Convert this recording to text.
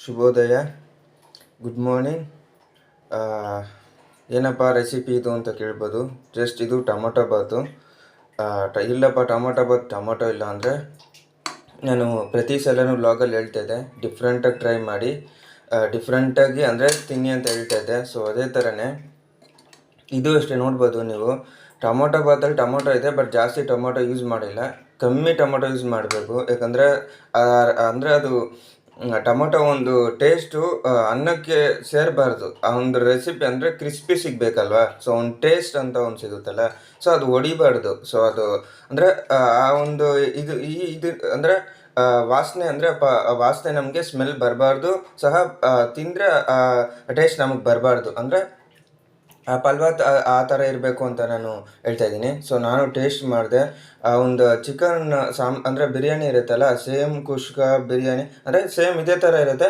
ಶುಭೋದಯ, good morning. ಏನಪ್ಪ recipe ಇದು ಅಂತ ಕೇಳ್ಬೋದು. ಜಸ್ಟ್ ಇದು ಟೊಮೊಟೊ ಬಾತು. ಇಲ್ಲಪ್ಪ ಟೊಮೊಟೊ ಇಲ್ಲ ಅಂದರೆ ನಾನು ಪ್ರತಿ ಸಲನೂ ವ್ಲಾಗಲ್ಲಿ ಹೇಳ್ತಾಯಿದ್ದೆ, ಡಿಫ್ರೆಂಟಾಗಿ ಟ್ರೈ ಮಾಡಿ, ಡಿಫ್ರೆಂಟಾಗಿ ಅಂದರೆ ತಿನ್ನಿ ಅಂತ ಹೇಳ್ತಾಯಿದ್ದೆ. ಸೊ ಅದೇ ಥರನೇ ಇದು ಅಷ್ಟೇ. ನೋಡ್ಬೋದು ನೀವು, ಟೊಮೊಟೊ ಬಾತಲ್ಲಿ ಟೊಮೊಟೊ ಇದೆ, ಬಟ್ ಜಾಸ್ತಿ ಟೊಮೊಟೊ ಯೂಸ್ ಮಾಡಿಲ್ಲ, ಕಮ್ಮಿ ಟೊಮೊಟೊ ಯೂಸ್ ಮಾಡಬೇಕು. ಯಾಕಂದರೆ ಅಂದರೆ ಅದು ಟೊಮೊಟೊ ಒಂದು ಟೇಸ್ಟು ಅನ್ನಕ್ಕೆ ಸೇರಬಾರ್ದು. ಆ ಒಂದು ರೆಸಿಪಿ ಅಂದರೆ ಕ್ರಿಸ್ಪಿ ಸಿಗಬೇಕಲ್ವ. ಸೊ ಒಂದು ಟೇಸ್ಟ್ ಅಂತ ಒಂದು ಸಿಗುತ್ತಲ್ಲ, ಸೊ ಅದು ಹೊಡಿಬಾರ್ದು. ಸೊ ಅದು ಅಂದರೆ ಆ ಒಂದು ಇದು ಅಂದರೆ ವಾಸನೆ, ಅಂದರೆ ವಾಸನೆ ನಮಗೆ ಸ್ಮೆಲ್ ಬರಬಾರ್ದು ಸಹ, ತಿಂದರೆ ಟೇಸ್ಟ್ ನಮಗೆ ಬರಬಾರ್ದು. ಅಂದರೆ ಪಲ್ವಾತ್ ಆ ಥರ ಇರಬೇಕು ಅಂತ ನಾನು ಹೇಳ್ತಾ ಇದ್ದೀನಿ. ಸೊ ನಾನು ಟೇಸ್ಟ್ ಮಾಡಿದೆ. ಆ ಒಂದು ಚಿಕನ್ ಅಂದರೆ ಬಿರಿಯಾನಿ ಇರುತ್ತಲ್ಲ, ಸೇಮ್ ಕುಷ್ಕ ಬಿರಿಯಾನಿ ಅಂದರೆ ಸೇಮ್ ಇದೇ ಥರ ಇರುತ್ತೆ,